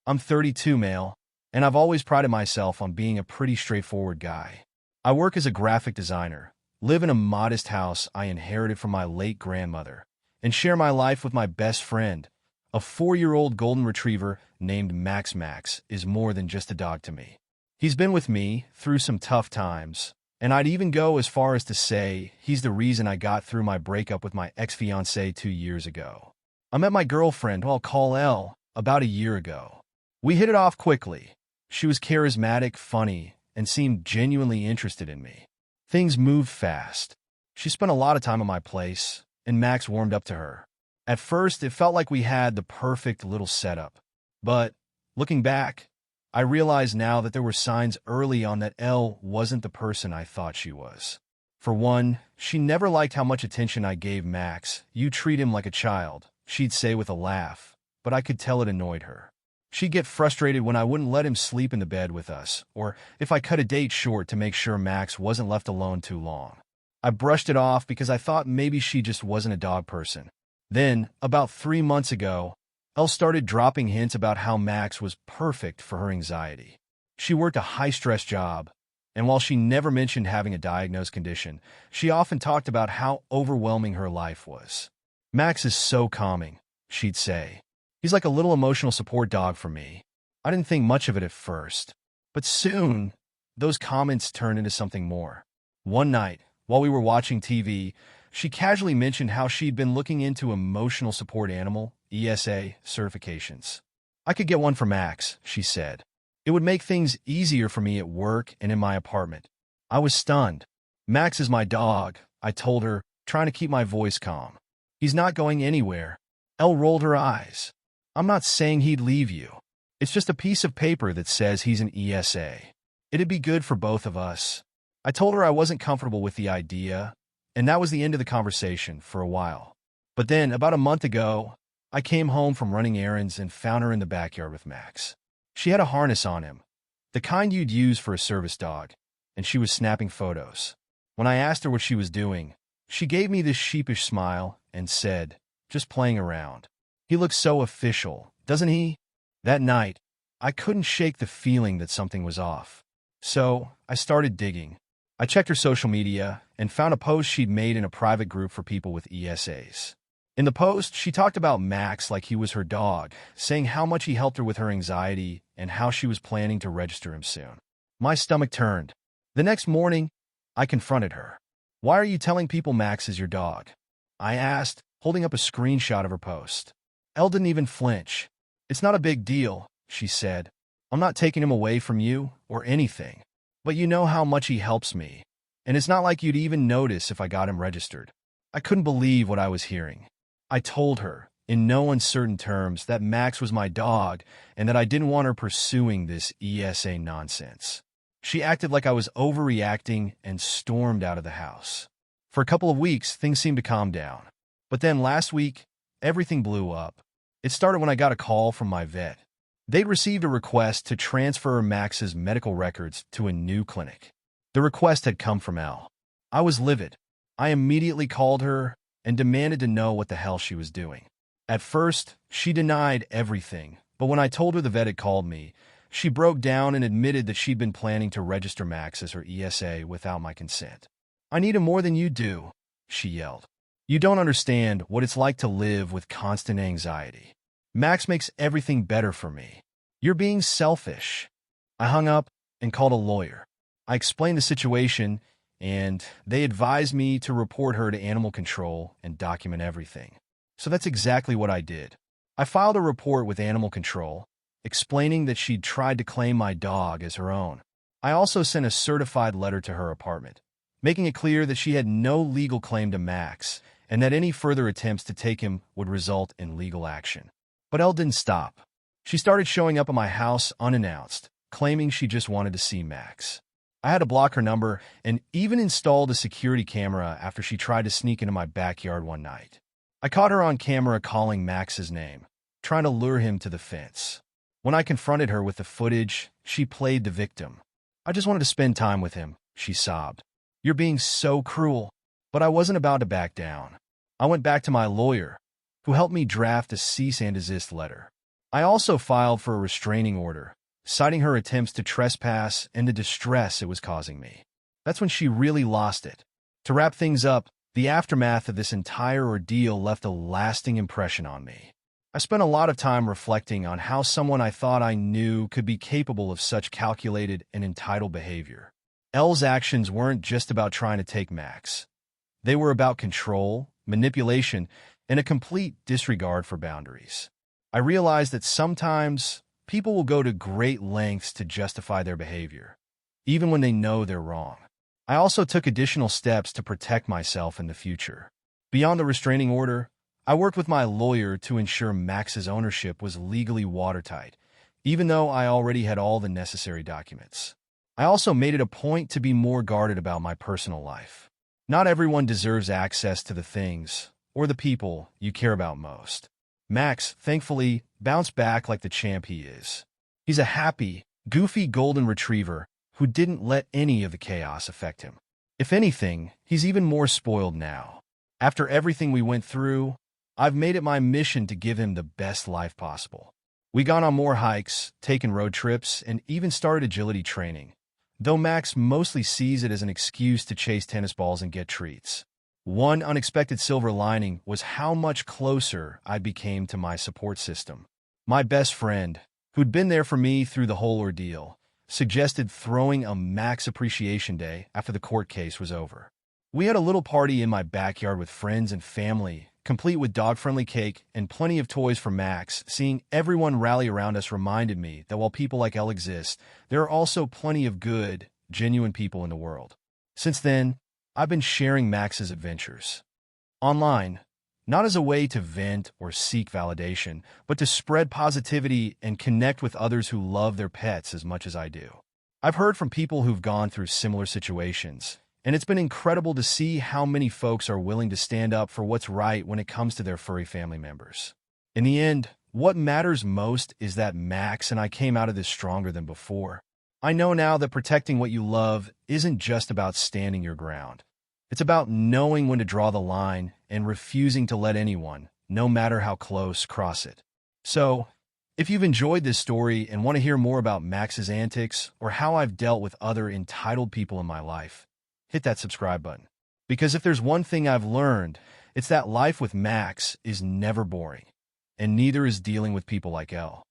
I'm 32 male, and I've always prided myself on being a pretty straightforward guy. I work as a graphic designer, live in a modest house I inherited from my late grandmother, and share my life with my best friend. A 4-year-old golden retriever named Max. Max is more than just a dog to me. He's been with me through some tough times, and I'd even go as far as to say he's the reason I got through my breakup with my ex-fiancée 2 years ago. I met my girlfriend, who I'll call Elle, about a year ago. We hit it off quickly. She was charismatic, funny, and seemed genuinely interested in me. Things moved fast. She spent a lot of time at my place, and Max warmed up to her. At first, it felt like we had the perfect little setup. But, looking back, I realize now that there were signs early on that Elle wasn't the person I thought she was. For one, she never liked how much attention I gave Max. "You treat him like a child," she'd say with a laugh, but I could tell it annoyed her. She'd get frustrated when I wouldn't let him sleep in the bed with us, or if I cut a date short to make sure Max wasn't left alone too long. I brushed it off because I thought maybe she just wasn't a dog person. Then, about 3 months ago, Elle started dropping hints about how Max was perfect for her anxiety. She worked a high-stress job, and while she never mentioned having a diagnosed condition, she often talked about how overwhelming her life was. "Max is so calming," she'd say. "He's like a little emotional support dog for me." I didn't think much of it at first, but soon, those comments turned into something more. One night, while we were watching TV, she casually mentioned how she'd been looking into emotional support animal, ESA, certifications. "I could get one for Max," she said. "It would make things easier for me at work and in my apartment." I was stunned. "Max is my dog," I told her, trying to keep my voice calm. "He's not going anywhere." Elle rolled her eyes. "I'm not saying he'd leave you. It's just a piece of paper that says he's an ESA. It'd be good for both of us." I told her I wasn't comfortable with the idea, and that was the end of the conversation for a while. But then, about a month ago, I came home from running errands and found her in the backyard with Max. She had a harness on him, the kind you'd use for a service dog, and she was snapping photos. When I asked her what she was doing, she gave me this sheepish smile and said, "Just playing around." "He looks so official, doesn't he?" That night, I couldn't shake the feeling that something was off. So, I started digging. I checked her social media and found a post she'd made in a private group for people with ESAs. In the post, she talked about Max like he was her dog, saying how much he helped her with her anxiety and how she was planning to register him soon. My stomach turned. The next morning, I confronted her. "Why are you telling people Max is your dog?" I asked, holding up a screenshot of her post. Elle didn't even flinch. "It's not a big deal," she said. "I'm not taking him away from you or anything. But you know how much he helps me, and it's not like you'd even notice if I got him registered." I couldn't believe what I was hearing. I told her, in no uncertain terms, that Max was my dog and that I didn't want her pursuing this ESA nonsense. She acted like I was overreacting and stormed out of the house. For a couple of weeks, things seemed to calm down. But then last week, everything blew up. It started when I got a call from my vet. They'd received a request to transfer Max's medical records to a new clinic. The request had come from Elle. I was livid. I immediately called her and demanded to know what the hell she was doing. At first, she denied everything, but when I told her the vet had called me, she broke down and admitted that she'd been planning to register Max as her ESA without my consent. "I need him more than you do," she yelled. "You don't understand what it's like to live with constant anxiety. Max makes everything better for me. You're being selfish." I hung up and called a lawyer. I explained the situation, and they advised me to report her to animal control and document everything. So that's exactly what I did. I filed a report with animal control, explaining that she'd tried to claim my dog as her own. I also sent a certified letter to her apartment, making it clear that she had no legal claim to Max and that any further attempts to take him would result in legal action. But Elle didn't stop. She started showing up at my house unannounced, claiming she just wanted to see Max. I had to block her number and even installed a security camera after she tried to sneak into my backyard one night. I caught her on camera calling Max's name, trying to lure him to the fence. When I confronted her with the footage, she played the victim. "I just wanted to spend time with him," she sobbed. "You're being so cruel." But I wasn't about to back down. I went back to my lawyer, who helped me draft a cease and desist letter. I also filed for a restraining order, citing her attempts to trespass and the distress it was causing me. That's when she really lost it. To wrap things up, the aftermath of this entire ordeal left a lasting impression on me. I spent a lot of time reflecting on how someone I thought I knew could be capable of such calculated and entitled behavior. Elle's actions weren't just about trying to take Max. They were about control, manipulation, and a complete disregard for boundaries. I realized that sometimes people will go to great lengths to justify their behavior, even when they know they're wrong. I also took additional steps to protect myself in the future. Beyond the restraining order, I worked with my lawyer to ensure Max's ownership was legally watertight, even though I already had all the necessary documents. I also made it a point to be more guarded about my personal life. Not everyone deserves access to the things or the people you care about most. Max, thankfully, bounced back like the champ he is. He's a happy, goofy golden retriever who didn't let any of the chaos affect him. If anything, he's even more spoiled now. After everything we went through, I've made it my mission to give him the best life possible. We gone on more hikes, taken road trips, and even started agility training, though Max mostly sees it as an excuse to chase tennis balls and get treats. One unexpected silver lining was how much closer I became to my support system. My best friend, who'd been there for me through the whole ordeal, suggested throwing a Max Appreciation Day after the court case was over. We had a little party in my backyard with friends and family, complete with dog-friendly cake and plenty of toys for Max. Seeing everyone rally around us reminded me that while people like Elle exist, there are also plenty of good, genuine people in the world. Since then, I've been sharing Max's adventures online, not as a way to vent or seek validation, but to spread positivity and connect with others who love their pets as much as I do. I've heard from people who've gone through similar situations, and it's been incredible to see how many folks are willing to stand up for what's right when it comes to their furry family members. In the end, what matters most is that Max and I came out of this stronger than before. I know now that protecting what you love isn't just about standing your ground. It's about knowing when to draw the line and refusing to let anyone, no matter how close, cross it. So, if you've enjoyed this story and want to hear more about Max's antics or how I've dealt with other entitled people in my life, hit that subscribe button. Because if there's one thing I've learned, it's that life with Max is never boring, and neither is dealing with people like Elle.